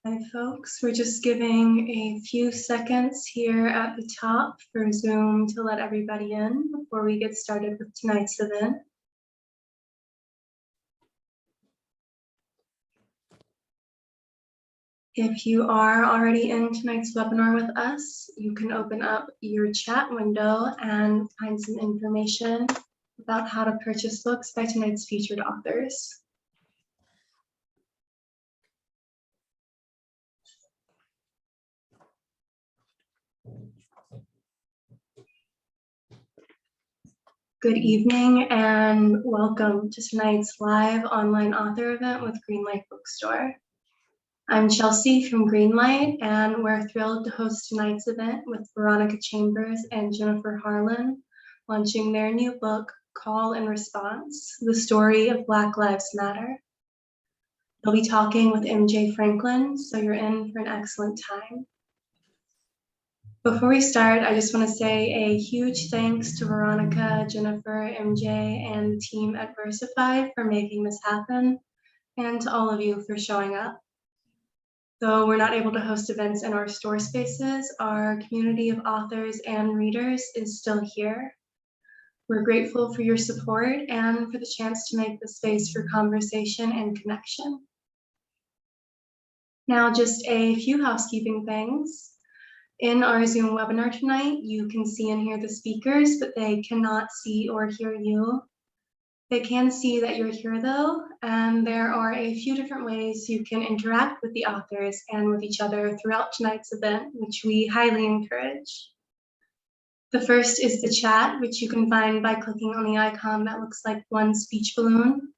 Hi folks, we're just giving a few seconds here at the top for Zoom to let everybody in before we get started with tonight's event. If you are already in tonight's webinar with us, you can open up your chat window and find some information about how to purchase books by tonight's featured authors. Good evening and welcome to tonight's live online author event with Greenlight Bookstore. I'm Chelsea from Greenlight, and we're thrilled to host tonight's event with Veronica Chambers and Jennifer Harlan, launching their new book, Call and Response, The Story of Black Lives Matter. They'll be talking with MJ Franklin, so you're in for an excellent time. Before we start, I just want to say a huge thanks to Veronica, Jennifer, MJ, and the team at Versify for making this happen, and to all of you for showing up. Though we're not able to host events in our store spaces, our community of authors and readers is still here. We're grateful for your support and for the chance to make the space for conversation and connection. Now, just a few housekeeping things. In our Zoom webinar tonight, you can see and hear the speakers, but they cannot see or hear you. They can see that you're here though, and there are a few different ways you can interact with the authors and with each other throughout tonight's event, which we highly encourage. The first is the chat, which you can find by clicking on the icon that looks like one speech balloon.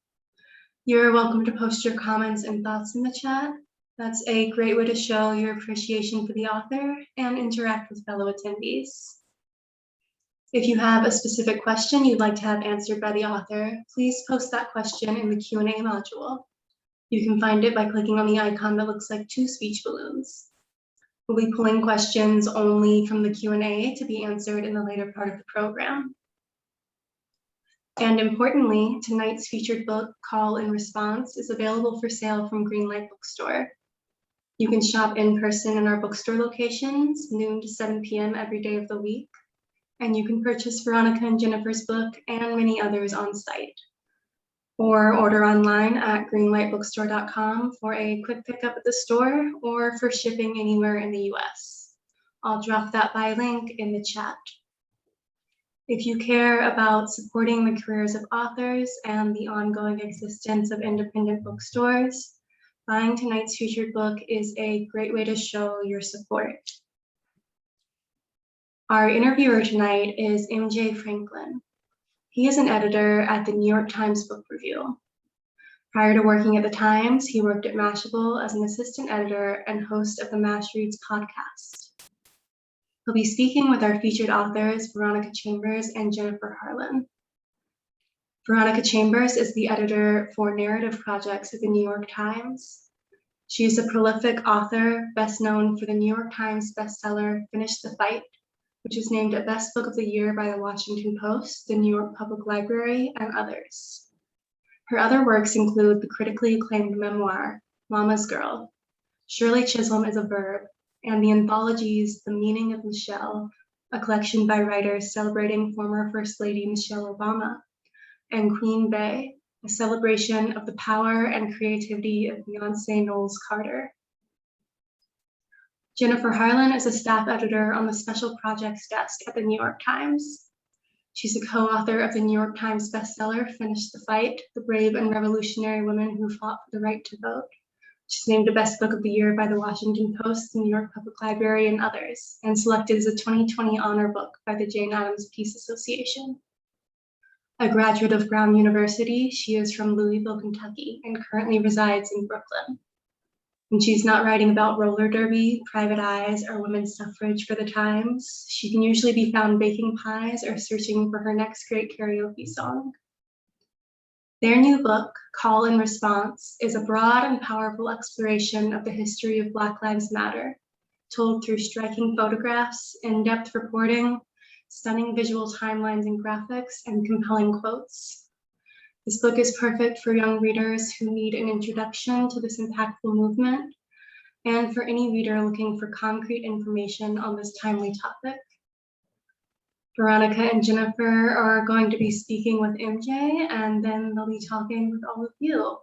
You're welcome to post your comments and thoughts in the chat. That's a great way to show your appreciation for the author and interact with fellow attendees. If you have a specific question you'd like to have answered by the author, please post that question in the Q&A module. You can find it by clicking on the icon that looks like two speech balloons. We'll be pulling questions only from the Q&A to be answered in the later part of the program. And importantly, tonight's featured book, Call and Response, is available for sale from Greenlight Bookstore. You can shop in person in our bookstore locations, noon to 7 p.m. every day of the week. And you can purchase Veronica and Jennifer's book and many others on site. Or order online at greenlightbookstore.com for a quick pickup at the store or for shipping anywhere in the US. I'll drop that buy link in the chat. If you care about supporting the careers of authors and the ongoing existence of independent bookstores, buying tonight's featured book is a great way to show your support. Our interviewer tonight is MJ Franklin. He is an editor at the New York Times Book Review. Prior to working at the Times, he worked at Mashable as an assistant editor and host of the Mash Reads podcast. He'll be speaking with our featured authors, Veronica Chambers and Jennifer Harlan. Veronica Chambers is the editor for narrative projects at the New York Times. She is a prolific author, best known for the New York Times bestseller, Finish the Fight, which was named a Best Book of the Year by the Washington Post, the New York Public Library, and others. Her other works include the critically acclaimed memoir, Mama's Girl, Shirley Chisholm is a Verb, and the anthologies The Meaning of Michelle, a collection by writers celebrating former First Lady Michelle Obama, and Queen Bey, a celebration of the power and creativity of Beyonce Knowles Carter. Jennifer Harlan is a staff editor on the Special Projects desk at the New York Times. She's a co-author of the New York Times bestseller, Finish the Fight, The Brave and Revolutionary Women Who Fought for the Right to Vote, which is named a Best Book of the Year by the Washington Post, the New York Public Library, and others, and selected as a 2020 honor book by the Jane Addams Peace Association. A graduate of Brown University, she is from Louisville, Kentucky, and currently resides in Brooklyn. When she's not writing about roller derby, private eyes, or women's suffrage for the Times, she can usually be found baking pies or searching for her next great karaoke song. Their new book, Call and Response, is a broad and powerful exploration of the history of Black Lives Matter, told through striking photographs, in-depth reporting, stunning visual timelines and graphics, and compelling quotes. This book is perfect for young readers who need an introduction to this impactful movement, and for any reader looking for concrete information on this timely topic. Veronica and Jennifer are going to be speaking with MJ, and then they'll be talking with all of you.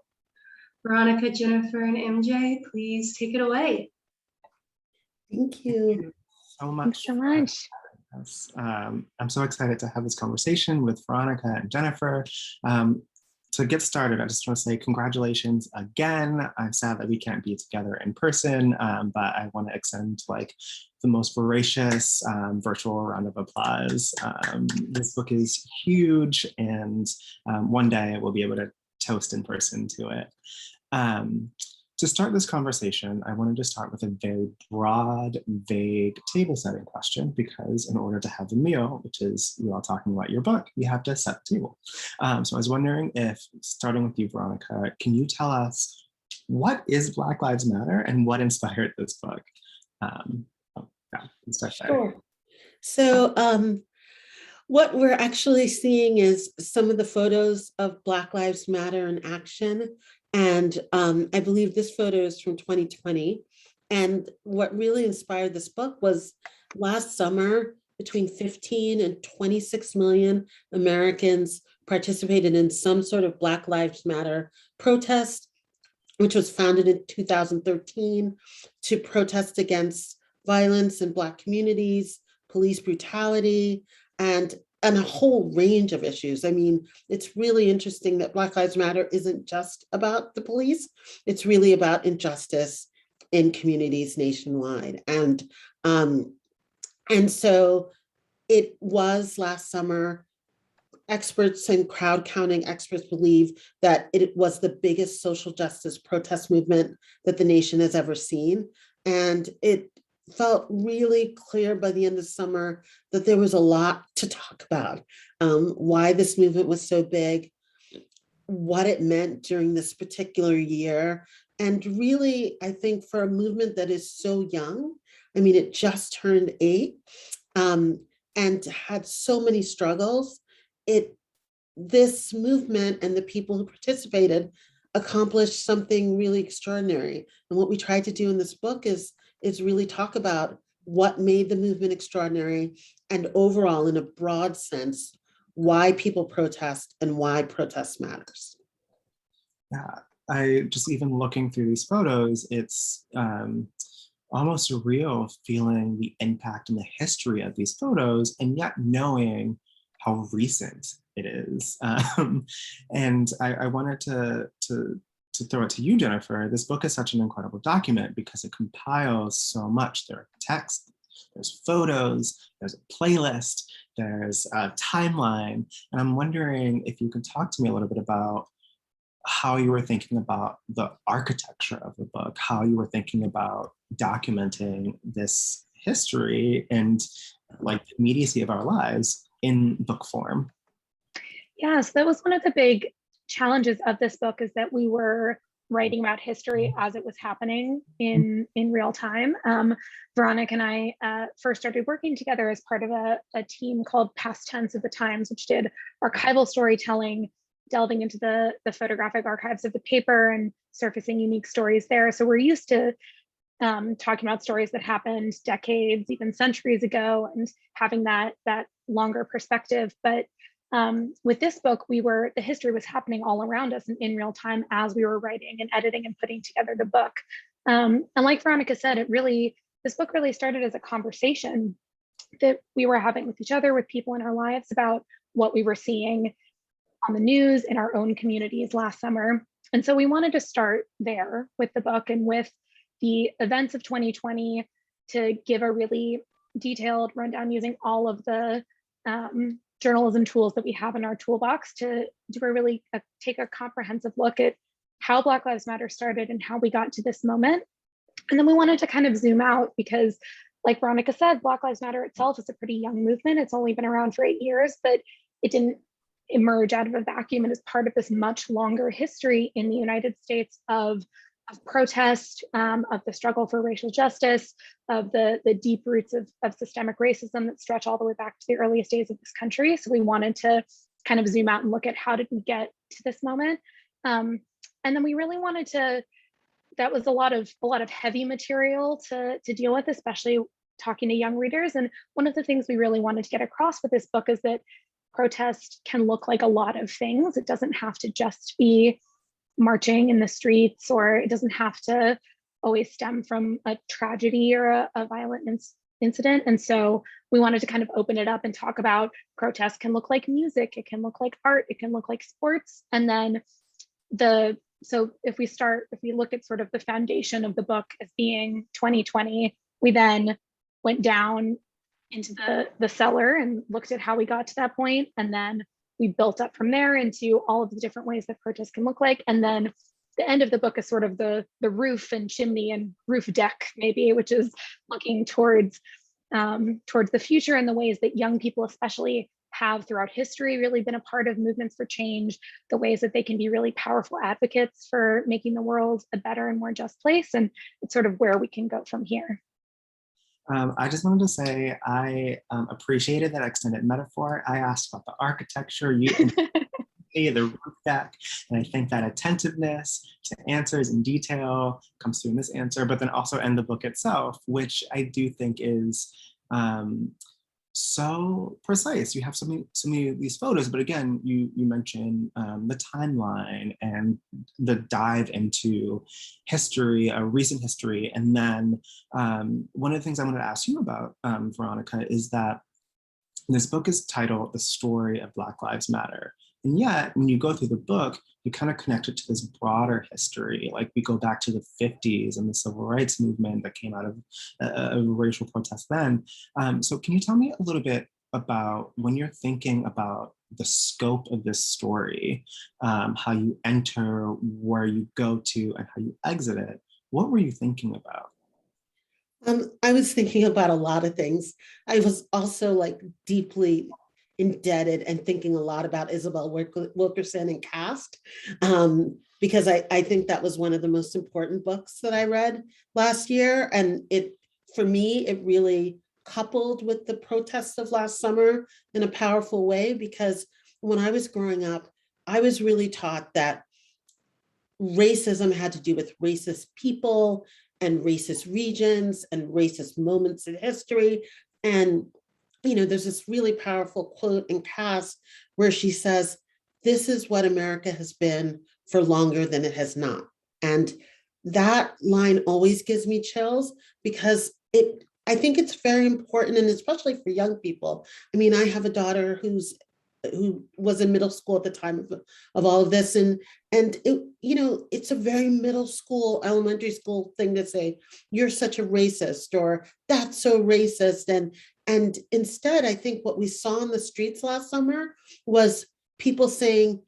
Veronica, Jennifer, and MJ, please take it away. Thank you so much. Thanks so much. Yes. I'm so excited to have this conversation with Veronica and Jennifer. To get started, I just want to say congratulations again. I'm sad that we can't be together in person, but I want to extend like the most voracious virtual round of applause. This book is huge, and one day we'll be able to toast in person to it. To start this conversation, I wanted to start with a very broad, vague table setting question, because in order to have a meal, which is you all talking about your book, you have to set the table. So I was wondering if, starting with you, Veronica, can you tell us what is Black Lives Matter and what inspired this book? Let's start there. Sure. So what we're actually seeing is some of the photos of Black Lives Matter in action. And I believe this photo is from 2020. And what really inspired this book was last summer, between 15 and 26 million Americans participated in some sort of Black Lives Matter protest, which was founded in 2013 to protest against violence in Black communities, police brutality, and a whole range of issues. I mean, it's really interesting that Black Lives Matter isn't just about the police. It's really about injustice in communities nationwide. And so it was last summer. Experts and crowd counting experts believe that it was the biggest social justice protest movement that the nation has ever seen. And it felt really clear by the end of summer that there was a lot to talk about. Why this movement was so big, what it meant during this particular year. And really, I think for a movement that is so young, I mean, it just turned 8 and had so many struggles. This movement and the people who participated accomplished something really extraordinary. And what we tried to do in this book is really talk about what made the movement extraordinary, and overall, in a broad sense, why people protest and why protest matters. Yeah, I just, even looking through these photos, it's almost surreal feeling the impact and the history of these photos, and yet knowing how recent it is. And I wanted to throw it to you, Jennifer. This book is such an incredible document because it compiles so much. There are texts, there's photos, there's a playlist, there's a timeline. And I'm wondering if you could talk to me a little bit about how you were thinking about the architecture of the book, how you were thinking about documenting this history and like the immediacy of our lives in book form. Yes, that was one of the big challenges of this book, is that we were writing about history as it was happening in real time. Veronica and I first started working together as part of a team called Past Tense of the Times, which did archival storytelling, delving into the photographic archives of the paper and surfacing unique stories there. So we're used to talking about stories that happened decades, even centuries ago, and having that longer perspective. But with this book, the history was happening all around us in real time as we were writing and editing and putting together the book. And like Veronica said, this book really started as a conversation that we were having with each other, with people in our lives, about what we were seeing on the news in our own communities last summer. And so we wanted to start there with the book and with the events of 2020 to give a really detailed rundown using all of the journalism tools that we have in our toolbox to take a comprehensive look at how Black Lives Matter started and how we got to this moment, And then we wanted to kind of zoom out because, like Veronica said, Black Lives Matter itself is a pretty young movement. It's only been around for 8 years, but it didn't emerge out of a vacuum and is part of this much longer history in the United States of protest, of the struggle for racial justice, of the deep roots of systemic racism that stretch all the way back to the earliest days of this country. So we wanted to kind of zoom out and look at how did we get to this moment. And then we really wanted to, that was a lot of heavy material to deal with, especially talking to young readers. And one of the things we really wanted to get across with this book is that protest can look like a lot of things. It doesn't have to just be marching in the streets, or it doesn't have to always stem from a tragedy or a violent incident. And so we wanted to kind of open it up and talk about protest can look like music, it can look like art, it can look like sports. And then so if we look at sort of the foundation of the book as being 2020, we then went down into the cellar and looked at how we got to that point. And then we built up from there into all of the different ways that protest can look like. And then the end of the book is sort of the roof and chimney and roof deck, maybe, which is looking towards the future and the ways that young people especially have throughout history really been a part of movements for change, the ways that they can be really powerful advocates for making the world a better and more just place. And it's sort of where we can go from here. I just wanted to say I appreciated that extended metaphor. I asked about the architecture, the roof deck, and I think that attentiveness to answers in detail comes through in this answer, but then also in the book itself, which I do think is so precise. You have so many of these photos, but again, you mentioned the timeline and the dive into history, recent history. And then one of the things I wanted to ask you about, Veronica, is that this book is titled The Story of Black Lives Matter. And yet, when you go through the book, you kind of connect it to this broader history. Like we go back to the 50s and the civil rights movement that came out of racial protest then. So can you tell me a little bit about when you're thinking about the scope of this story, how you enter, where you go to, and how you exit it? What were you thinking about? I was thinking about a lot of things. I was also like deeply indebted and thinking a lot about Isabel Wilkerson and Caste, because I think that was one of the most important books that I read last year. And for me, it really coupled with the protests of last summer in a powerful way, because when I was growing up, I was really taught that racism had to do with racist people and racist regions and racist moments in history. And there's this really powerful quote in Caste where she says, "This is what America has been for longer than it has not." And that line always gives me chills, because I think it's very important, and especially for young people. I mean, I have a daughter who was in middle school at the time of all of this, and it's a very middle school, elementary school thing to say, "You're such a racist," or "That's so racist." And instead, I think what we saw in the streets last summer was people saying,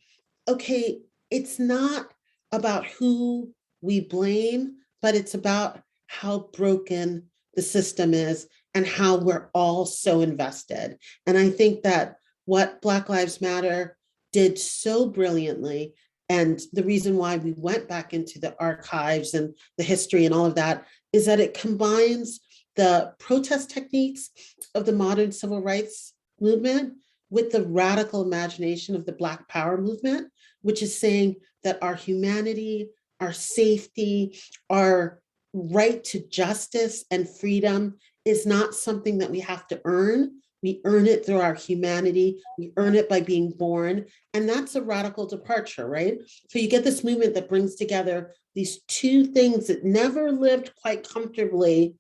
okay, it's not about who we blame, but it's about how broken the system is and how we're all so invested. And I think that what Black Lives Matter did so brilliantly, and the reason why we went back into the archives and the history and all of that, is that it combines the protest techniques of the modern civil rights movement with the radical imagination of the Black Power movement, which is saying that our humanity, our safety, our right to justice and freedom is not something that we have to earn. We earn it through our humanity. We earn it by being born. And that's a radical departure, right? So you get this movement that brings together these two things that never lived quite comfortably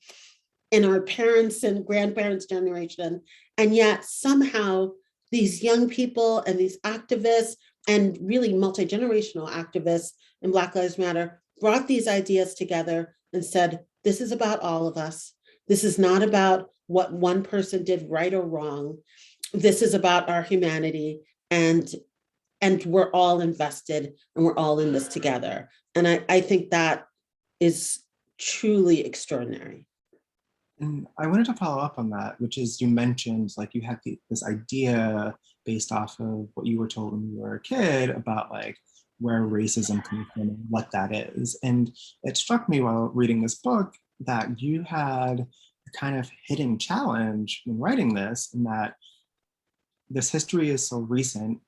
in our parents' and grandparents' generation. And yet somehow these young people and these activists, and really multi-generational activists in Black Lives Matter, brought these ideas together and said, this is about all of us. This is not about what one person did right or wrong. This is about our humanity, and we're all invested and we're all in this together. And I think that is truly extraordinary. And I wanted to follow up on that, which is you mentioned like you had this idea based off of what you were told when you were a kid about like where racism comes from and what that is. And it struck me while reading this book that you had a kind of hidden challenge in writing this, and that this history is so recent,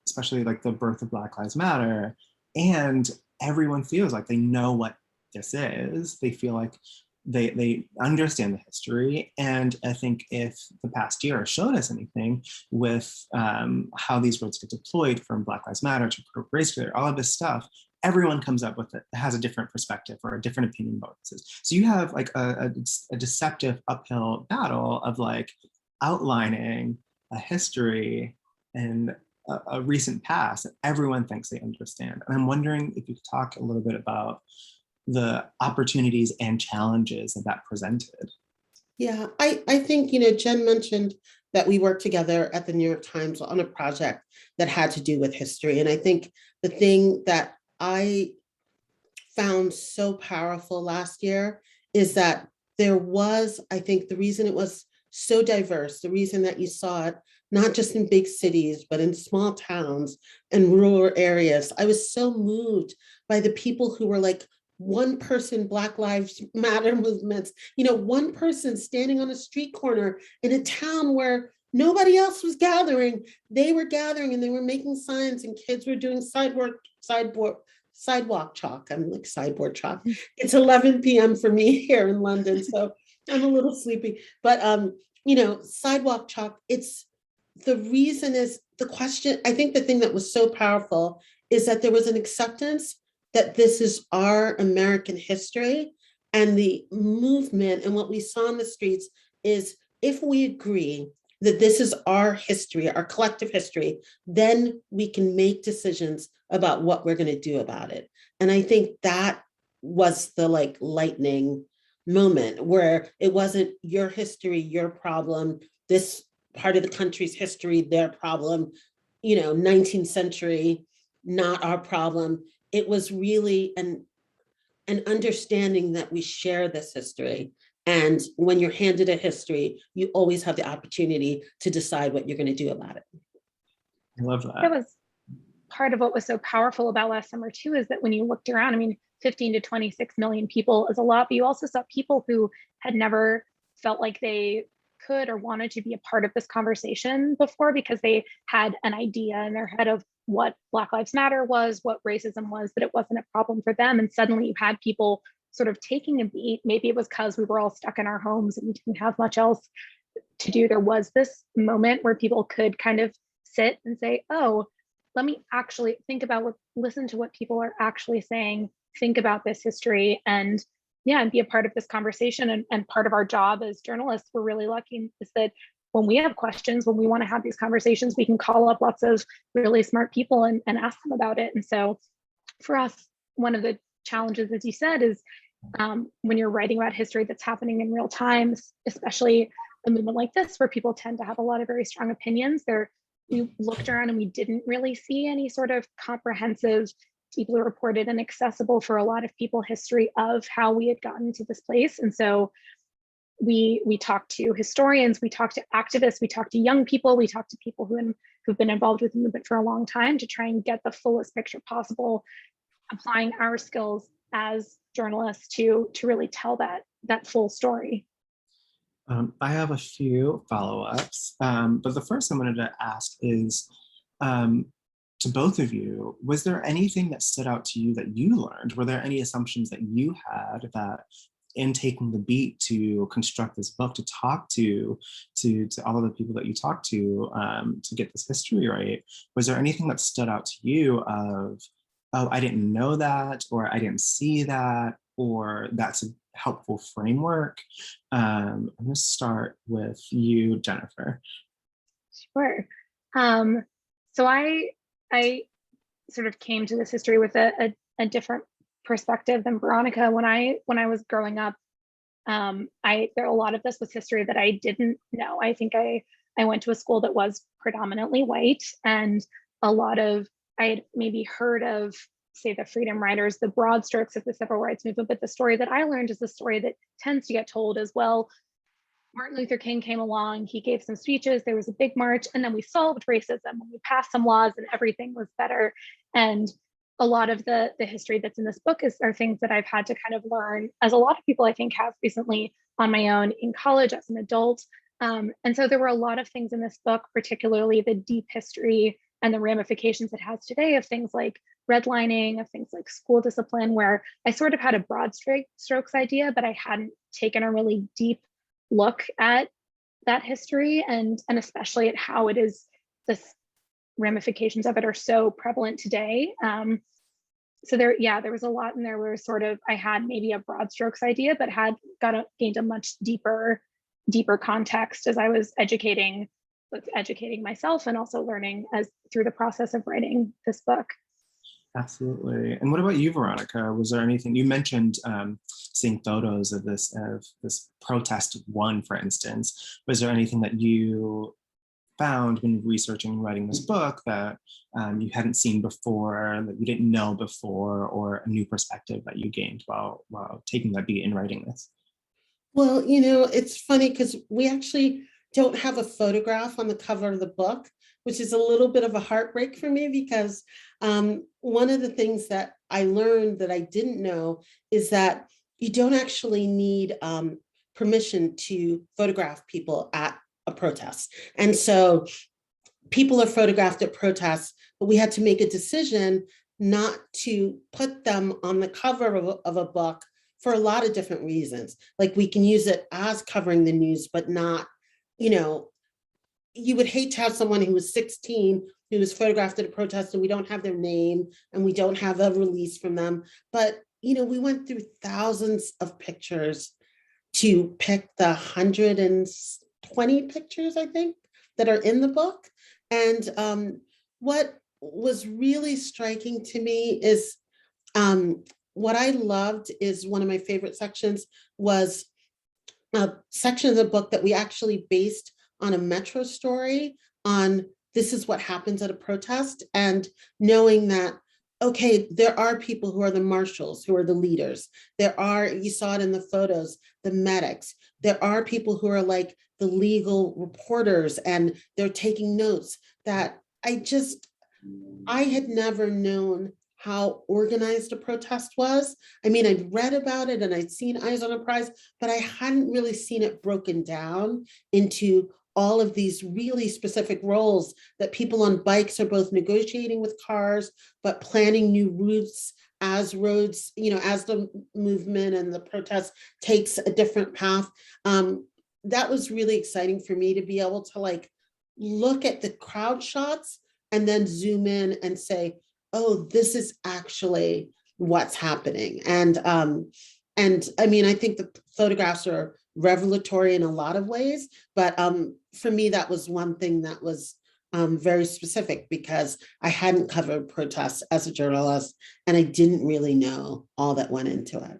especially like the birth of Black Lives Matter, and everyone feels like they know what this is. They feel like they understand the history. And I think if the past year showed us anything with how these words get deployed from Black Lives Matter to race together, all of this stuff, everyone comes up with it, has a different perspective or a different opinion about this. So you have like a deceptive uphill battle of like outlining a history and a recent past that everyone thinks they understand. And I'm wondering if you could talk a little bit about the opportunities and challenges that presented. Yeah, I think, you know, Jen mentioned that we worked together at the New York Times on a project that had to do with history. And I think the thing that I found so powerful last year is that there was, I think the reason it was so diverse, the reason that you saw it, not just in big cities, but in small towns and rural areas. I was so moved by the people who were like, one person, Black Lives Matter movements, you know, one person standing on a street corner in a town where nobody else was gathering. They were gathering and they were making signs, and kids were doing sidewalk chalk. I'm like sideboard chalk. It's 11 p.m. for me here in London, so I'm a little sleepy. But you know, sidewalk chalk. It's the reason is the question. I think the thing that was so powerful is that there was an acceptance that this is our American history, and the movement and what we saw in the streets is if we agree that this is our history, our collective history, then we can make decisions about what we're going to do about it. And I think that was the like lightning moment where it wasn't your history, your problem, this part of the country's history, their problem, you know, 19th century, not our problem. It was really an understanding that we share this history. And when you're handed a history, you always have the opportunity to decide what you're going to do about it. I love that. That was part of what was so powerful about last summer too, is that when you looked around, I mean, 15 to 26 million people is a lot, but you also saw people who had never felt like they could or wanted to be a part of this conversation before, because they had an idea in their head of what Black Lives Matter was, what racism was, but it wasn't a problem for them. And suddenly you had people sort of taking a beat. Maybe it was because we were all stuck in our homes and we didn't have much else to do. There was this moment where people could kind of sit and say, oh, let me actually think about listen to what people are actually saying, think about this history, and yeah, and be a part of this conversation. And part of our job as journalists, we're really lucky, is that when we have questions, when we want to have these conversations, we can call up lots of really smart people and ask them about it. And so for us, one of the challenges, as you said, is when you're writing about history that's happening in real time, especially a movement like this, where people tend to have a lot of very strong opinions. We looked around and we didn't really see any sort of comprehensive, deeply reported and accessible for a lot of people history of how we had gotten to this place. And so we talked to historians, we talked to activists, we talked to young people, we talked to people who've been involved with the movement for a long time to try and get the fullest picture possible, applying our skills as journalists to really tell that full story. I have a few follow-ups, but the first I wanted to ask is, to both of you, was there anything that stood out to you that you learned? Were there any assumptions that you had that in taking the beat to construct this book, to talk to all of the people that you talked to get this history right? Was there anything that stood out to you of, oh, I didn't know that, or I didn't see that, or that's a helpful framework? I'm going to start with you, Jennifer. Sure. So I sort of came to this history with a different perspective than Veronica. When I was growing up, a lot of this was history that I didn't know. I think I went to a school that was predominantly white, and I had maybe heard of say the freedom riders, the broad strokes of the civil rights movement, but the story that I learned is the story that tends to get told as well. Martin Luther King came along, he gave some speeches, there was a big march, and then we solved racism and we passed some laws and everything was better. And a lot of the history that's in this book are things that I've had to kind of learn, as a lot of people I think have recently, on my own in college as an adult. And so there were a lot of things in this book, particularly the deep history and the ramifications it has today of things like redlining, of things like school discipline, where I sort of had a broad strokes idea, but I hadn't taken a really deep look at that history and especially at how it is, the ramifications of it are so prevalent today. So there was a lot in there where sort of I had maybe a broad strokes idea, but gained a much deeper context as I was educating myself and also learning as through the process of writing this book. Absolutely. And what about you, Veronica? Was there anything you mentioned, seeing photos of this protest one, for instance? Was there anything that you found when researching and writing this book that you hadn't seen before, that you didn't know before, or a new perspective that you gained while taking that beat in writing this? Well, you know, it's funny because we actually don't have a photograph on the cover of the book, which is a little bit of a heartbreak for me because one of the things that I learned that I didn't know is that you don't actually need permission to photograph people at a protest. And so people are photographed at protests, but we had to make a decision not to put them on the cover of a book for a lot of different reasons. Like we can use it as covering the news, but not, you know, you would hate to have someone who was 16 who was photographed at a protest and we don't have their name and we don't have a release from them. But, you know, we went through thousands of pictures to pick the 120 pictures, I think, that are in the book. And what was really striking to me is what I loved is one of my favorite sections was a section of the book that we actually based on a Metro story on this is what happens at a protest, and knowing that, okay, there are people who are the marshals, who are the leaders. There are, you saw it in the photos, the medics. There are people who are like the legal reporters and they're taking notes that I had never known how organized a protest was. I mean, I'd read about it and I'd seen Eyes on a Prize, but I hadn't really seen it broken down into all of these really specific roles that people on bikes are both negotiating with cars, but planning new routes as roads, you know, as the movement and the protest takes a different path. That was really exciting for me to be able to like look at the crowd shots and then zoom in and say, oh, this is actually what's happening. And I mean, I think the photographs are revelatory in a lot of ways, but for me, that was one thing that was very specific because I hadn't covered protests as a journalist and I didn't really know all that went into it.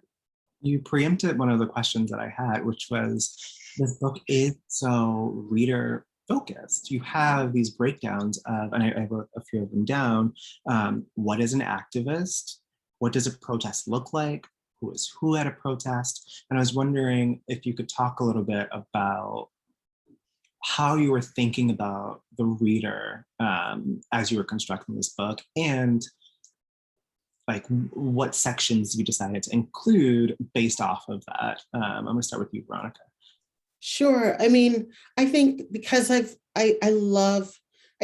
You preempted one of the questions that I had, which was, this book is so reader focused. You have these breakdowns of, and I wrote a few of them down. What is an activist? What does a protest look like? Who is who at a protest? And I was wondering if you could talk a little bit about how you were thinking about the reader as you were constructing this book, and like what sections you decided to include based off of that. I'm gonna start with you, Veronica. Sure. I mean, I think because I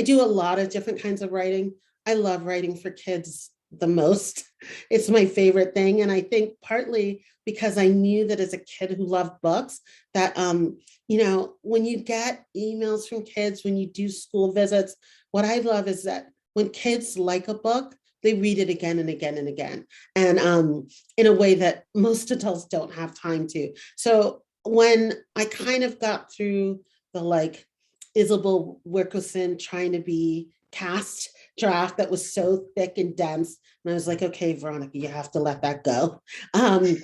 do a lot of different kinds of writing. I love writing for kids the most. It's my favorite thing. And I think partly because I knew that as a kid who loved books, that, you know, when you get emails from kids, when you do school visits, what I love is that when kids like a book, they read it again and again and again. And in a way that most adults don't have time to. So when I kind of got through the like Isabel Wilkerson trying to be cast draft that was so thick and dense, and I was like, okay, Veronica, you have to let that go. I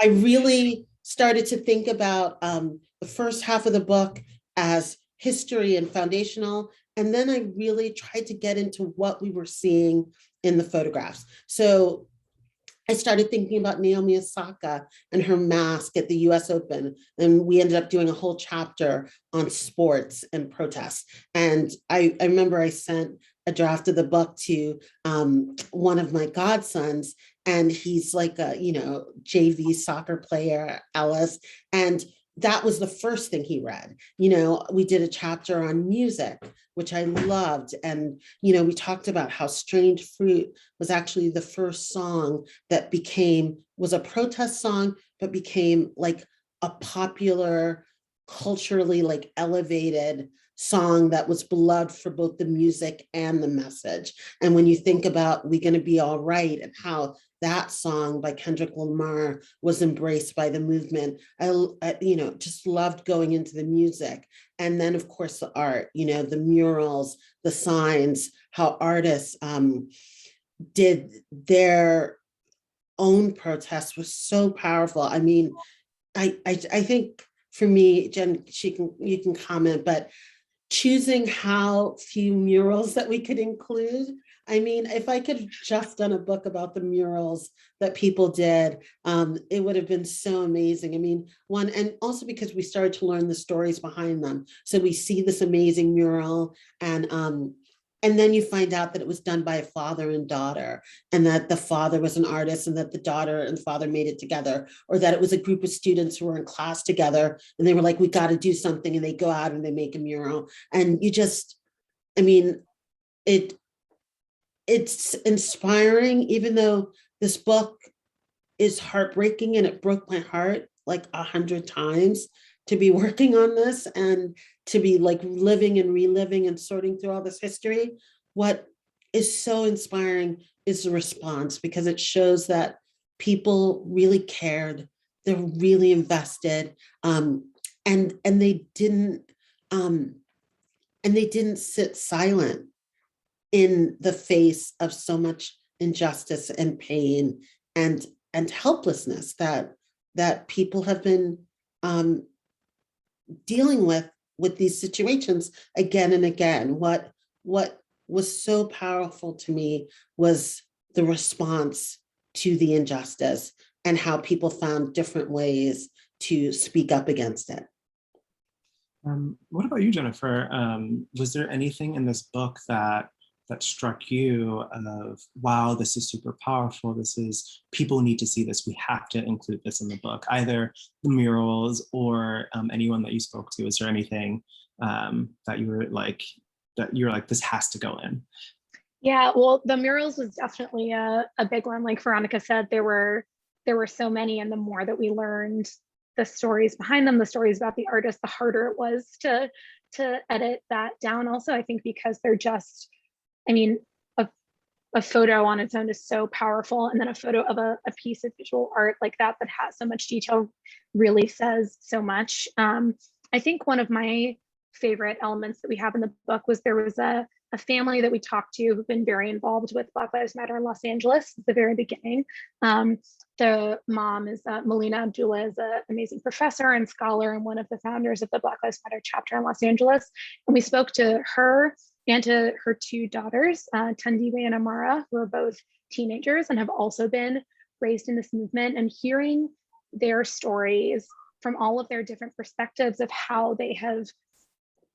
really started to think about the first half of the book as history and foundational. And then I really tried to get into what we were seeing in the photographs. So I started thinking about Naomi Osaka and her mask at the US Open. And we ended up doing a whole chapter on sports and protests. And I remember I sent a draft of the book to one of my godsons, and he's like a, JV soccer player, Ellis. And that was the first thing he read. We did a chapter on music, which I loved. And, we talked about how Strange Fruit was actually the first song that was a protest song, but became like a popular, culturally like elevated song that was beloved for both the music and the message. And when you think about We Gonna Be All Right and how that song by Kendrick Lamar was embraced by the movement, I just loved going into the music. And then of course the art, the murals, the signs, how artists did their own protests was so powerful. I mean, I think for me, Jen, you can comment, but choosing how few murals that we could include. I mean, if I could have just done a book about the murals that people did, it would have been so amazing. I mean, and also because we started to learn the stories behind them. So we see this amazing mural, and then you find out that it was done by a father and daughter, and that the father was an artist, and that the daughter and father made it together, or that it was a group of students who were in class together, and they were like, we got to do something, and they go out and they make a mural. And it's inspiring, even though this book is heartbreaking and it broke my heart like 100 times to be working on this and to be like living and reliving and sorting through all this history. What is so inspiring is the response, because it shows that people really cared, they're really invested, and they didn't sit silent in the face of so much injustice and pain and helplessness that people have been dealing with these situations again and again. What was so powerful to me was the response to the injustice and how people found different ways to speak up against it. What about you, Jennifer? Was there anything in this book that struck you of, wow, this is super powerful, people need to see this, we have to include this in the book, either the murals or anyone that you spoke to? Is there anything that you were like, this has to go in? Yeah, well, the murals was definitely a big one. Like Veronica said, there were so many, and the more that we learned the stories behind them, the stories about the artists, the harder it was to edit that down. Also, I think because they're just, I mean, a photo on its own is so powerful, and then a photo of a piece of visual art like that has so much detail really says so much. I think one of my favorite elements that we have in the book was there was a family that we talked to who've been very involved with Black Lives Matter in Los Angeles at the very beginning. The mom is Melina Abdullah, is an amazing professor and scholar and one of the founders of the Black Lives Matter chapter in Los Angeles. And we spoke to her and to her two daughters, Tandiwe and Amara, who are both teenagers and have also been raised in this movement, and hearing their stories from all of their different perspectives of how they have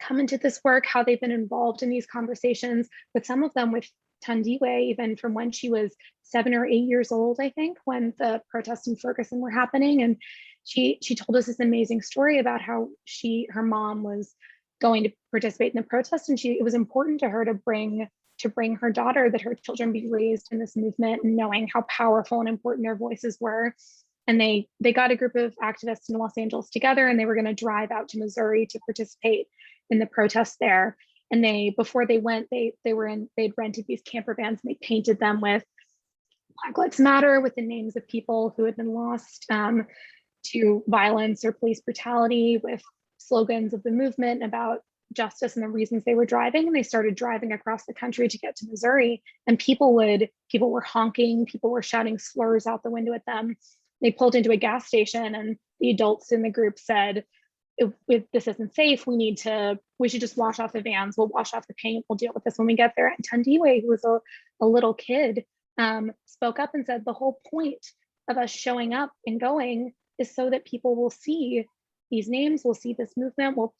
come into this work, how they've been involved in these conversations, with some of them with Tandiwe, even from when she was 7 or 8 years old, I think, when the protests in Ferguson were happening. And she told us this amazing story about how her mom was going to participate in the protest, and it was important to her to bring her daughter, that her children be raised in this movement, and knowing how powerful and important their voices were. And they got a group of activists in Los Angeles together, and they were going to drive out to Missouri to participate in the protests there. And before they went, they'd rented these camper vans, and they painted them with Black Lives Matter, with the names of people who had been lost to violence or police brutality, with slogans of the movement about justice and the reasons they were driving. And they started driving across the country to get to Missouri, and people were honking, people were shouting slurs out the window at them. They pulled into a gas station, and the adults in the group said, if this isn't safe, we should just wash off the vans. We'll wash off the paint. We'll deal with this when we get there. And Tandiwe, who was a little kid, spoke up and said the whole point of us showing up and going is so that people will see these names, will see this movement, will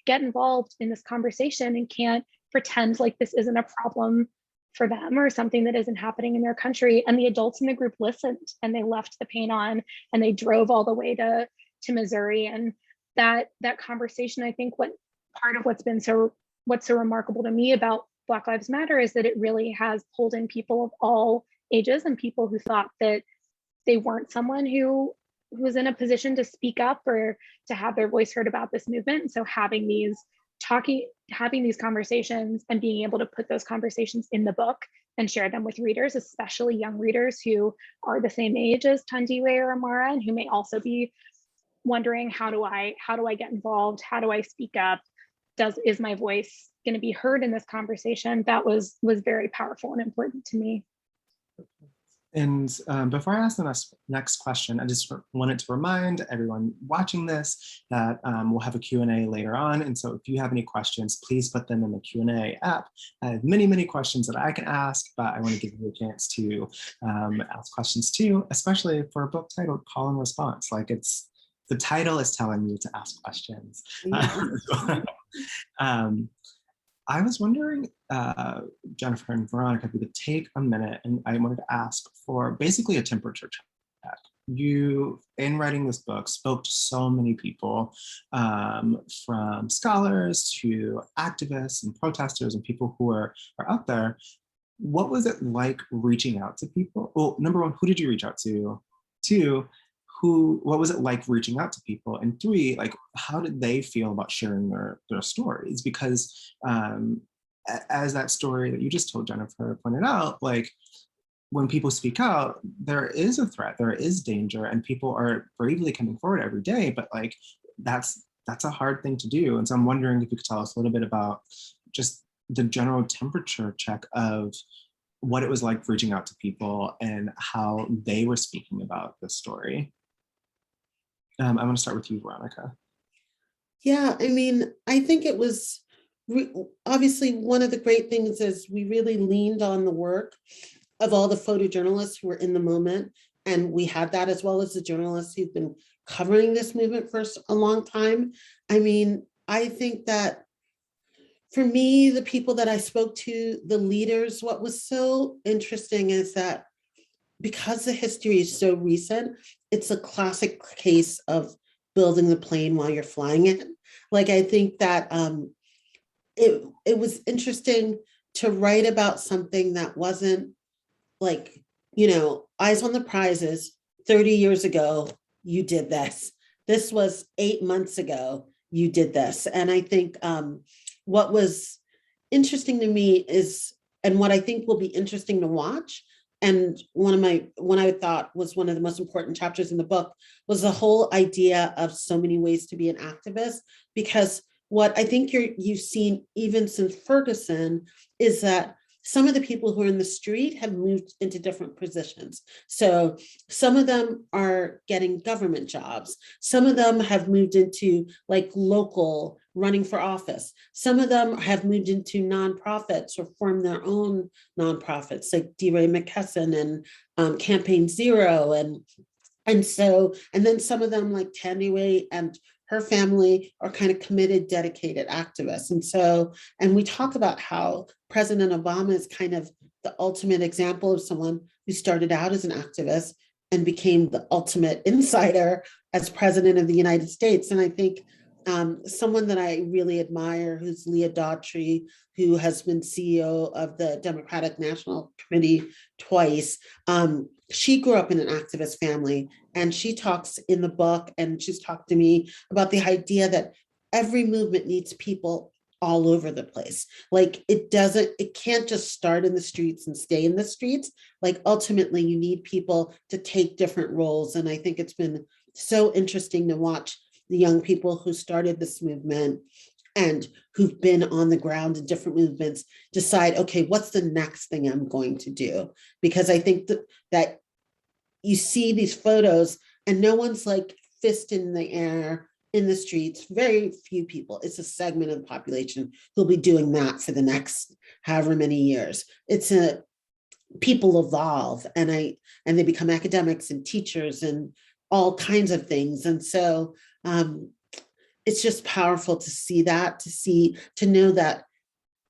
get involved in this conversation and can't pretend like this isn't a problem for them or something that isn't happening in their country. And the adults in the group listened, and they left the paint on, and they drove all the way to Missouri. And that conversation, I think part of what's so remarkable to me about Black Lives Matter is that it really has pulled in people of all ages and people who thought that they weren't someone who was in a position to speak up or to have their voice heard about this movement. And so having these conversations and being able to put those conversations in the book and share them with readers, especially young readers who are the same age as Tandiwe or Amara, and who may also be wondering, how do I get involved? How do I speak up? Is my voice going to be heard in this conversation? That was very powerful and important to me. And before I ask the next question, I just wanted to remind everyone watching this that we'll have a Q&A later on. And so if you have any questions, please put them in the Q&A app. I have many, many questions that I can ask, but I want to give you a chance to ask questions too, especially for a book titled Call and Response. Like the title is telling you to ask questions. I was wondering, Jennifer and Veronica, if we could take a minute, and I wanted to ask for basically a temperature check. You, in writing this book, spoke to so many people, from scholars to activists and protesters and people who are out there. What was it like reaching out to people? Well, number one, who did you reach out to? Two, what was it like reaching out to people? And three, like, how did they feel about sharing their stories? Because as that story that you just told, Jennifer, pointed out, like, when people speak out, there is a threat, there is danger, and people are bravely coming forward every day, but like, that's a hard thing to do. And so I'm wondering if you could tell us a little bit about just the general temperature check of what it was like reaching out to people and how they were speaking about the story. I'm going to start with you, Veronica. Yeah, I mean, I think it was obviously one of the great things is we really leaned on the work of all the photojournalists who were in the moment. And we had that, as well as the journalists who've been covering this movement for a long time. I mean, I think that for me, the people that I spoke to, the leaders, what was so interesting is that because the history is so recent, it's a classic case of building the plane while you're flying it. Like, I think that it was interesting to write about something that wasn't like, eyes on the prizes. 30 years ago, you did this. This was 8 months ago, you did this. And I think what was interesting to me is, and what I think will be interesting to watch, and one I thought was one of the most important chapters in the book, was the whole idea of so many ways to be an activist. Because what I think you've seen even since Ferguson is that some of the people who are in the street have moved into different positions. So some of them are getting government jobs. Some of them have moved into like local running for office. Some of them have moved into nonprofits or formed their own nonprofits, like DeRay McKesson and Campaign Zero. And then some of them, like Tandiwe and her family, are kind of committed, dedicated activists. And we talk about how President Obama is kind of the ultimate example of someone who started out as an activist and became the ultimate insider as president of the United States. And I think someone that I really admire, who's Leah Daughtry, who has been CEO of the Democratic National Committee twice. She grew up in an activist family, and she talks in the book, and she's talked to me about the idea that every movement needs people all over the place. Like, it can't just start in the streets and stay in the streets. Like, ultimately, you need people to take different roles. And I think it's been so interesting to watch the young people who started this movement and who've been on the ground in different movements decide, okay, what's the next thing I'm going to do? Because I think that you see these photos and no one's like fist in the air, in the streets, very few people. It's a segment of the population who'll be doing that for the next however many years. It's a people evolve, and they become academics and teachers and all kinds of things. And so it's just powerful to see that, to know that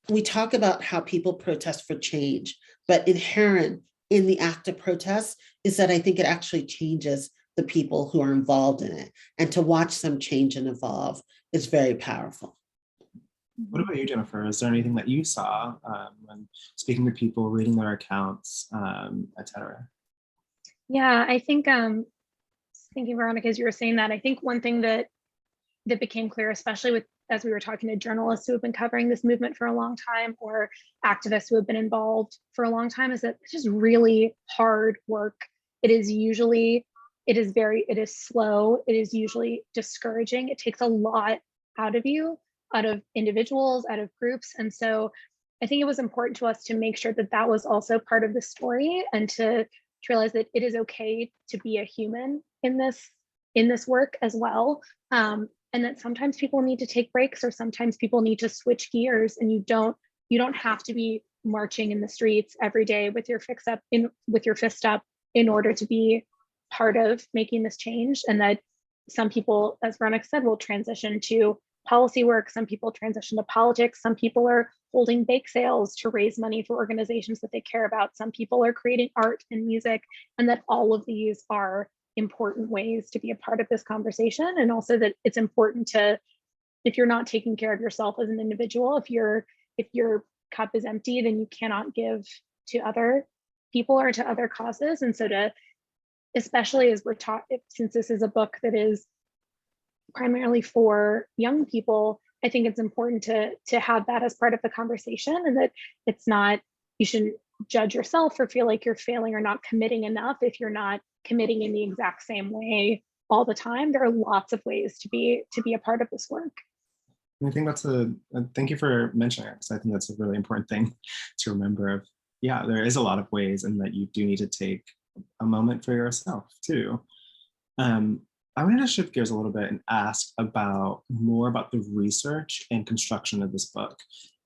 we talk about how people protest for change, but inherent in the act of protest is that I think it actually changes the people who are involved in it. And to watch them change and evolve is very powerful. What about you, Jennifer? Is there anything that you saw when speaking to people, reading their accounts, et cetera? Yeah, I think thinking, Veronica, as you were saying that, I think one thing that became clear, especially with as we were talking to journalists who have been covering this movement for a long time, or activists who have been involved for a long time, is that it's just really hard work. It is slow. It is usually discouraging. It takes a lot out of you, out of individuals, out of groups. And so I think it was important to us to make sure that that was also part of the story, and to realize that it is okay to be a human in this work as well. And that sometimes people need to take breaks, or sometimes people need to switch gears, and you don't have to be marching in the streets every day with your fist up in order to be part of making this change. And that some people, as Veronica said, will transition to policy work. Some people transition to politics. Some people are holding bake sales to raise money for organizations that they care about. Some people are creating art and music, and that all of these are important ways to be a part of this conversation. And also that it's important to, if you're not taking care of yourself as an individual, if your cup is empty, then you cannot give to other people or to other causes. And so to, especially as we're taught, since this is a book that is primarily for young people, I think it's important to have that as part of the conversation, and that it's not, you shouldn't judge yourself or feel like you're failing or not committing enough if you're not committing in the exact same way all the time. There are lots of ways to be a part of this work. I think thank you for mentioning it, because I think that's a really important thing to remember. Yeah, there is a lot of ways, and that you do need to take a moment for yourself too. I wanted to shift gears a little bit and ask more about the research and construction of this book.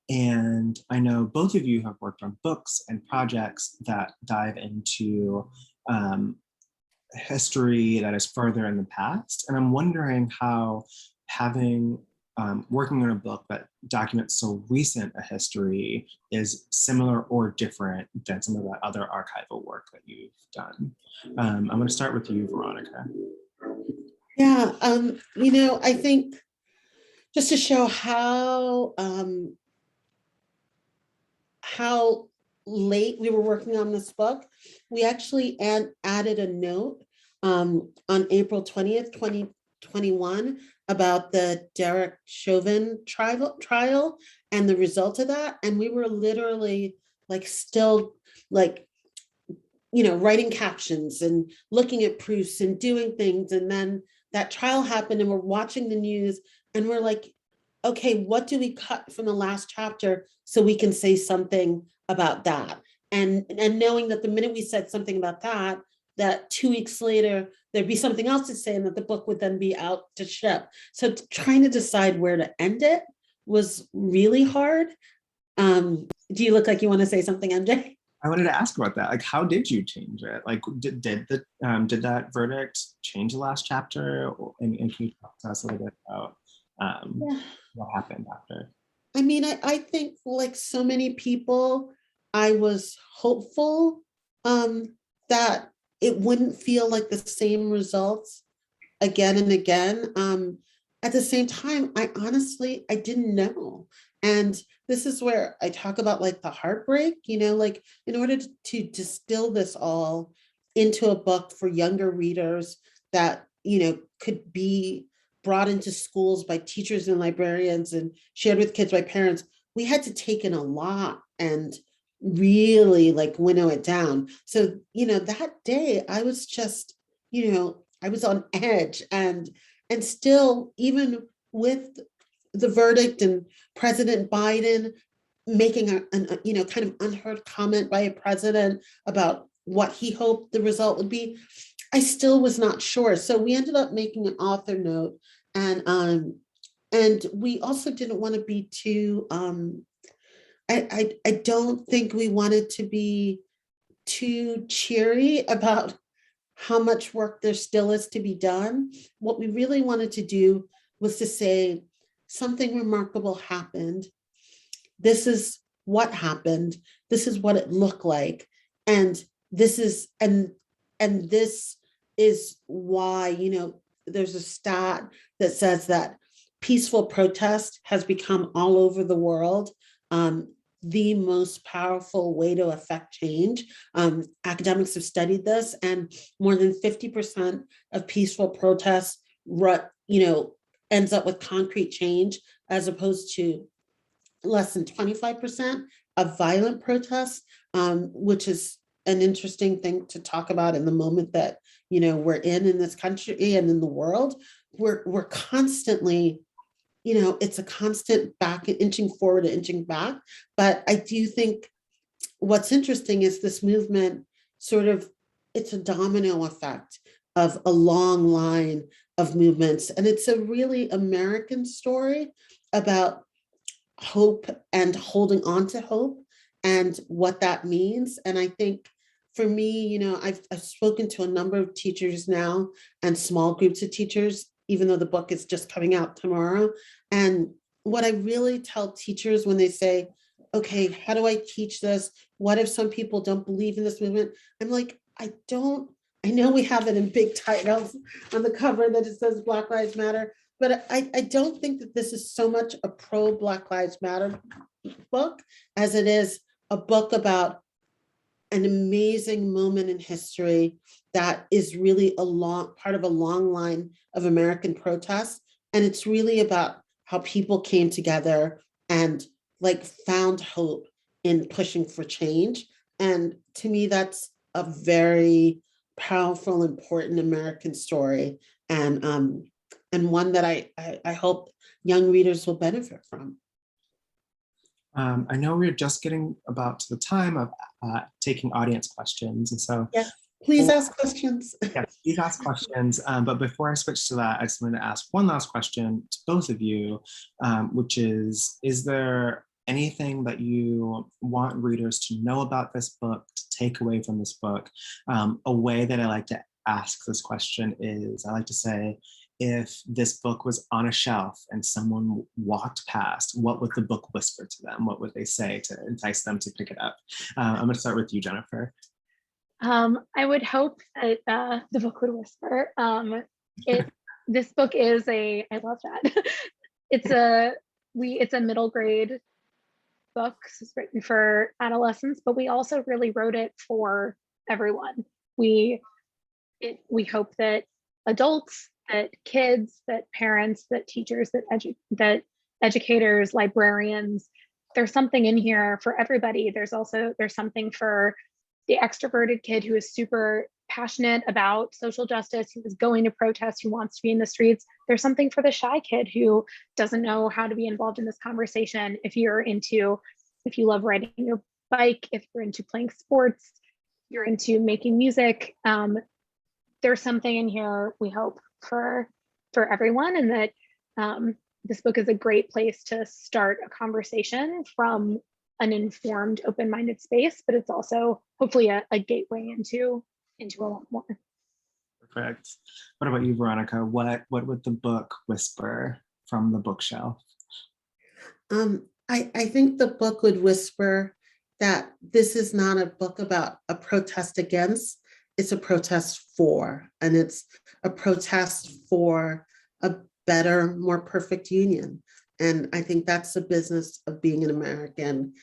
And I know both of you have worked on books and projects that dive into history that is further in the past. And I'm wondering how working on a book that documents so recent a history is similar or different than some of that other archival work that you've done. I'm going to start with you, Veronica. Yeah, I think just to show how late we were working on this book, we actually added a note on April 20th, 2021 about the Derek Chauvin trial and the result of that. And we were literally still writing captions and looking at proofs and doing things. And then that trial happened, and we're watching the news, and we're like, okay, what do we cut from the last chapter so we can say something about that? And knowing that the minute we said something about that 2 weeks later, there'd be something else to say, and that the book would then be out to ship. So trying to decide where to end it was really hard. Do you look like you want to say something, MJ? I wanted to ask about that. Like, how did you change it? Like, did that verdict change the last chapter? And can you talk to us a little bit about what happened after? I mean, I think like so many people, I was hopeful that it wouldn't feel like the same results again and again. At the same time, I didn't know. And this is where I talk about like the heartbreak, like in order to distill this all into a book for younger readers that, could be brought into schools by teachers and librarians and shared with kids by parents, we had to take in a lot and really winnow it down. So, that day I was just, I was on edge, and still, even with the verdict and President Biden making a kind of unheard comment by a president about what he hoped the result would be, I still was not sure. So we ended up making an author note And we also didn't want to be too, I don't think we wanted to be too cheery about how much work there still is to be done. What we really wanted to do was to say something remarkable happened. This is what happened. This is what it looked like. And this is, and this is why, you know, there's a stat that says that peaceful protest has become all over the world the most powerful way to affect change. Academics have studied this, and more than 50% of peaceful protests, ends up with concrete change, as opposed to less than 25% of violent protests, which is an interesting thing to talk about in the moment that we're in this country and in the world. We're constantly, it's a constant inching forward and inching back. But I do think what's interesting is this movement it's a domino effect of a long line of movements. And it's a really American story about hope and holding on to hope and what that means. And I think for me, I've spoken to a number of teachers now and small groups of teachers, even though the book is just coming out tomorrow. And what I really tell teachers when they say, okay, how do I teach this? What if some people don't believe in this movement? I'm like, I know we have it in big titles on the cover that it says Black Lives Matter, but I don't think that this is so much a pro Black Lives Matter book as it is a book about an amazing moment in history that is really part of a long line of American protests. And it's really about how people came together and found hope in pushing for change. And to me, that's a very powerful, important American story, and one that I hope young readers will benefit from. I know we're just getting about to the time of taking audience questions, and so yeah, please ask questions. Yes, please ask questions. But before I switch to that, I just wanted to ask one last question to both of you, which is there anything that you want readers to know about this book, to take away from this book? A way that I like to ask this question is, I like to say, if this book was on a shelf and someone walked past, what would the book whisper to them? What would they say to entice them to pick it up? I'm going to start with you, Jennifer. I would hope that the book would whisper. This book is I love that. It's a middle grade book. It's written for adolescents, but we also really wrote it for everyone. We hope that adults, that kids, that parents, that teachers, that educators, librarians, there's something in here for everybody. There's something for the extroverted kid who is super passionate about social justice, who is going to protest, who wants to be in the streets. There's something for the shy kid who doesn't know how to be involved in this conversation. If you love riding your bike, if you're into playing sports, you're into making music, there's something in here, we hope, for everyone, and that this book is a great place to start a conversation from an informed, open-minded space, but it's also hopefully a gateway into a lot more. Perfect. What about you, Veronica? What would the book whisper from the bookshelf? I think the book would whisper that this is not a book about a protest against, it's a protest for, and it's a protest for a better, more perfect union. And I think that's the business of being an American,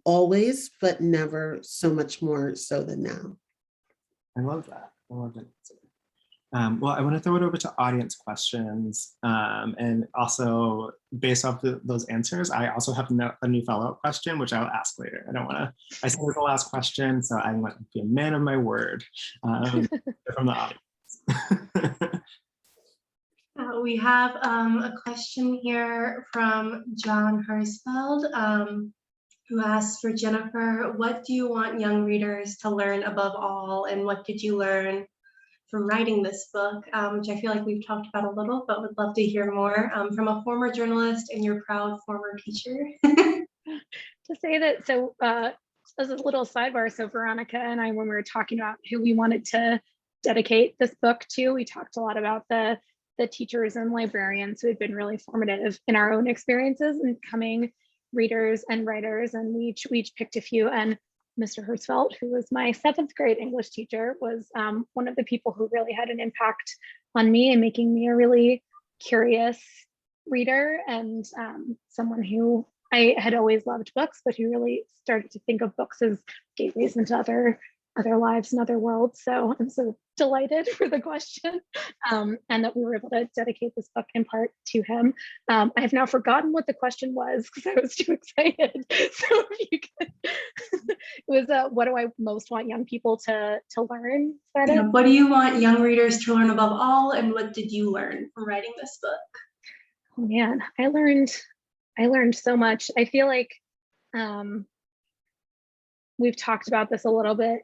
always, but never so much more so than now. I love that. I love that. Well, I want to throw it over to audience questions. And also, based off those answers, I also have a new follow-up question, which I'll ask later. I said the last question, so I want to be a man of my word from the audience. We have a question here from John Hersfeld, who asks for Jennifer, what do you want young readers to learn above all, and what did you learn for writing this book, which I feel like we've talked about a little, but would love to hear more from a former journalist and your proud former teacher. To say that, so as a little sidebar, so Veronica and I, when we were talking about who we wanted to dedicate this book to, we talked a lot about the teachers and librarians who had been really formative in our own experiences and becoming readers and writers, and we each picked a few. And Mr. Hertzfeld, who was my 7th grade English teacher, was one of the people who really had an impact on me and making me a really curious reader, and someone who I had always loved books, but who really started to think of books as gateways into other lives and other worlds. So I'm so delighted for the question, and that we were able to dedicate this book in part to him. I have now forgotten what the question was because I was too excited. So if you could, it was what do I most want young people to learn? What do you want young readers to learn above all, and what did you learn from writing this book? Oh man, I learned so much. I feel like we've talked about this a little bit,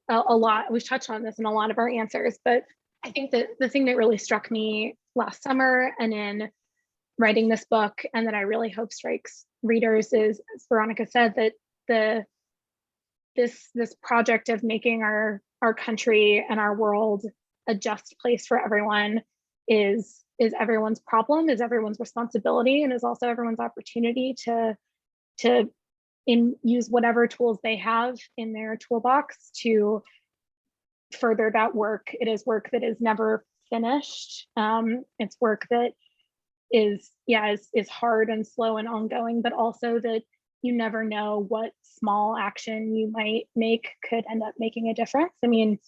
a lot. We've touched on this in a lot of our answers, but I think that the thing that really struck me last summer and in writing this book, and that I really hope strikes readers, is, as Veronica said, that this project of making our country and our world a just place for everyone is everyone's problem, is everyone's responsibility, and is also everyone's opportunity to use whatever tools they have in their toolbox to further that work. It is work that is never finished. It's work that is hard and slow and ongoing, but also that you never know what small action you might make could end up making a difference. I mean,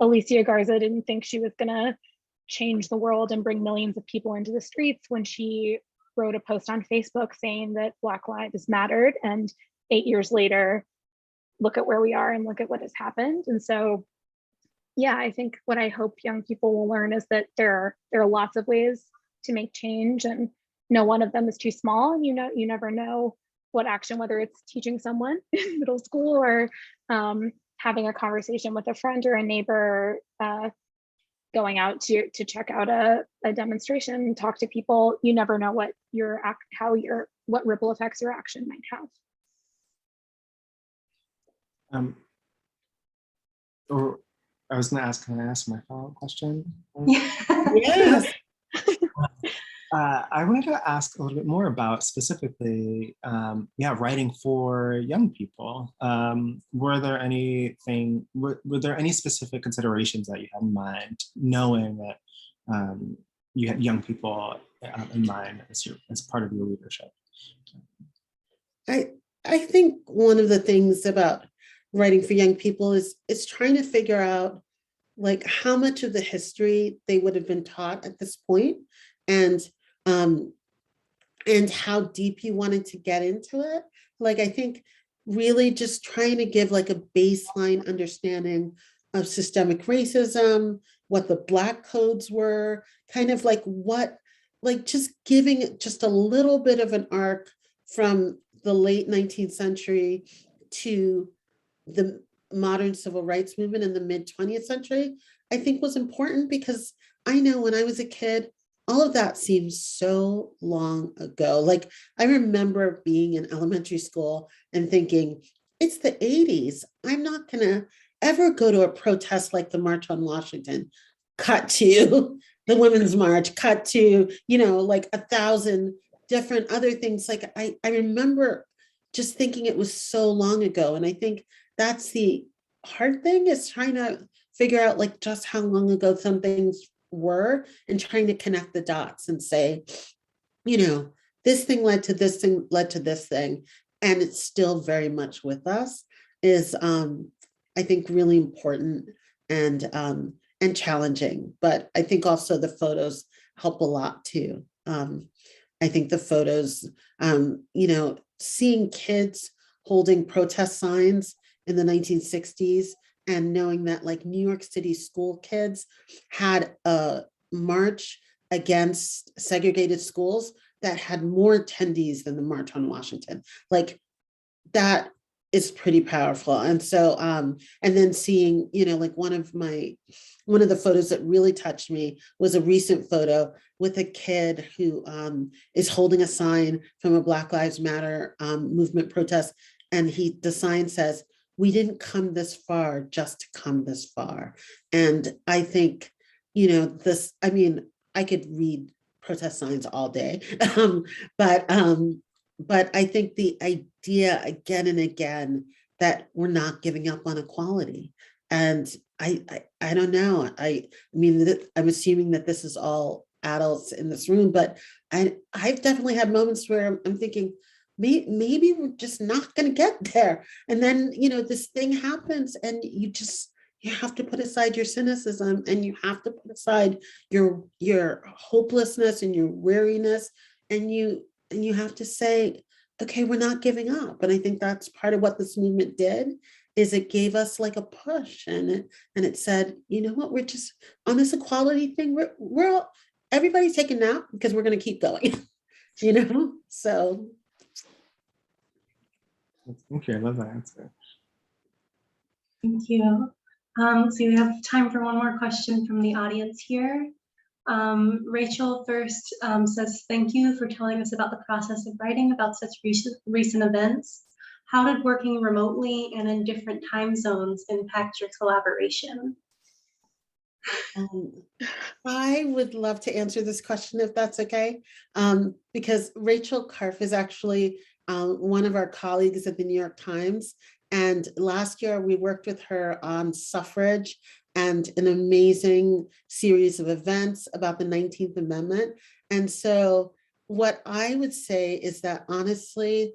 Alicia Garza didn't think she was gonna change the world and bring millions of people into the streets when she wrote a post on Facebook saying that Black lives mattered. And 8 years later, look at where we are and look at what has happened. And so, yeah, I think what I hope young people will learn is that there are lots of ways to make change, and no one of them is too small. And you never know what action, whether it's teaching someone in middle school or having a conversation with a friend or a neighbor, going out to check out a demonstration, talk to people. You never know what what ripple effects your action might have. Or I was going to ask, can I ask my follow-up question? Yes. I wanted to ask a little bit more about specifically, writing for young people. Were there any specific considerations that you had in mind, knowing that you had young people in mind as part of your leadership? I think one of the things about writing for young people is trying to figure out like how much of the history they would have been taught at this point, and how deep you wanted to get into it. Like, I think really just trying to give like a baseline understanding of systemic racism, what the Black codes were, kind of like just giving it just a little bit of an arc from the late 19th century to the modern civil rights movement in the mid 20th century, I think was important, because I know when I was a kid, all of that seems so long ago. Like, I remember being in elementary school and thinking, it's the 80s. I'm not gonna ever go to a protest like the March on Washington, cut to the Women's March, cut to, like 1,000 different other things. Like, I remember just thinking it was so long ago. And I think that's the hard thing, is trying to figure out like just how long ago some things were, and trying to connect the dots and say, this thing led to this thing, led to this thing, and it's still very much with us, is I think really important and challenging. But I think also the photos help a lot too. I think the photos, seeing kids holding protest signs in the 1960s, and knowing that like New York City school kids had a march against segregated schools that had more attendees than the March on Washington. Like, that is pretty powerful. And so, and then seeing, you know, like one of the photos that really touched me was a recent photo with a kid who is holding a sign from a Black Lives Matter movement protest. And the sign says, "We didn't come this far just to come this far." And I think, you know, I mean, I could read protest signs all day, but I think the idea again and again that we're not giving up on equality. And I don't know. I mean, I'm assuming that this is all adults in this room, but I've definitely had moments where I'm thinking, maybe we're just not going to get there. And then, you know, this thing happens and you have to put aside your cynicism, and you have to put aside your hopelessness and your weariness, and you have to say, okay, we're not giving up. And I think that's part of what this movement did, is it gave us like a push, and it said, you know what, we're just on this equality thing. We're all, everybody's taking a nap because we're going to keep going, you know? So. Thank you. I love that answer. Thank you. So we have time for one more question from the audience here. Rachel first says, thank you for telling us about the process of writing about such recent events. How did working remotely and in different time zones impact your collaboration? I would love to answer this question if that's okay, because Rachel Karff is actually one of our colleagues at the New York Times. And last year we worked with her on suffrage and an amazing series of events about the 19th Amendment. And so what I would say is that honestly,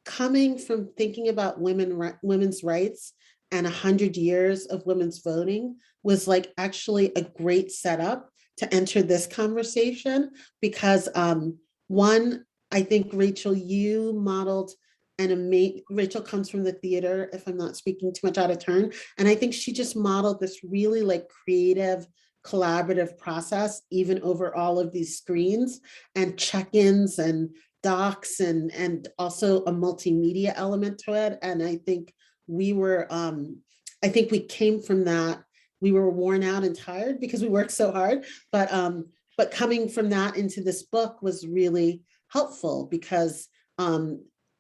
coming from thinking about women's rights and 100 years of women's voting was like actually a great setup to enter this conversation, because one, I think Rachel, you modeled Rachel comes from the theater, if I'm not speaking too much out of turn. And I think she just modeled this really like creative, collaborative process, even over all of these screens and check-ins and docs and also a multimedia element to it. And I think we came from that. We were worn out and tired because we worked so hard, but coming from that into this book was really helpful, because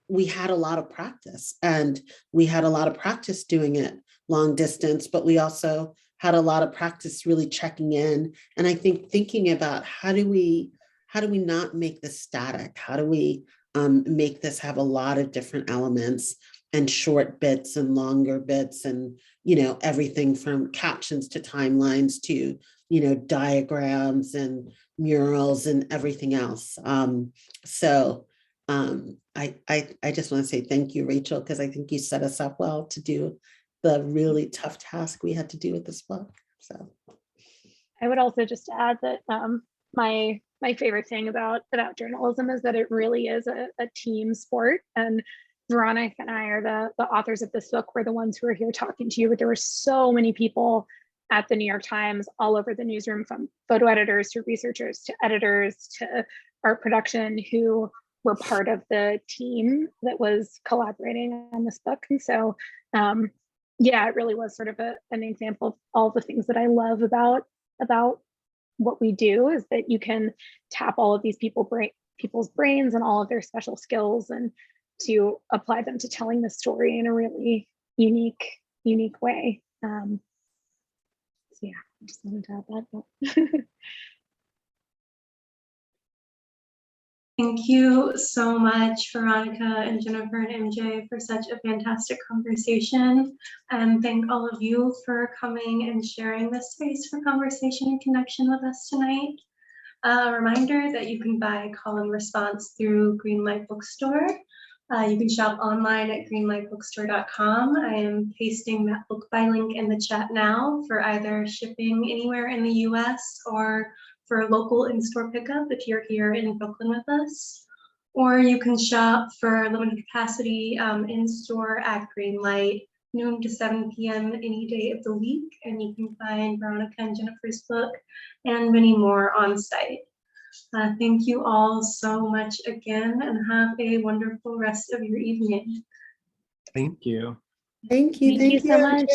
we had a lot of practice, and we had a lot of practice doing it long distance, but we also had a lot of practice really checking in. And I think thinking about how do we not make this static? How do we make this have a lot of different elements and short bits and longer bits, and, you know, everything from captions to timelines to, you know, diagrams and murals and everything else. I just want to say thank you, Rachel, because I think you set us up well to do the really tough task we had to do with this book. So I would also just add that my favorite thing about journalism is that it really is a team sport. And Veronica and I are the authors of this book. We're the ones who are here talking to you, but there were so many people at the New York Times, all over the newsroom, from photo editors to researchers to editors to art production, who were part of the team that was collaborating on this book. And so, yeah, it really was sort of an example of all the things that I love about what we do, is that you can tap all of these people's brains and all of their special skills, and to apply them to telling the story in a really unique way. So yeah, I just wanted to add that. Thank you so much, Veronica and Jennifer and MJ, for such a fantastic conversation. And thank all of you for coming and sharing this space for conversation and connection with us tonight. A reminder that you can buy Call and Response through Greenlight Bookstore. You can shop online at greenlightbookstore.com. I am pasting that book buy link in the chat now for either shipping anywhere in the US or for local in-store pickup if you're here in Brooklyn with us. Or you can shop for limited capacity in-store at Greenlight, noon to 7 p.m. any day of the week. And you can find Veronica and Jennifer's book and many more on site. Thank you all so much again, and have a wonderful rest of your evening. Thank you. Thank you. Thank you so MJ. much.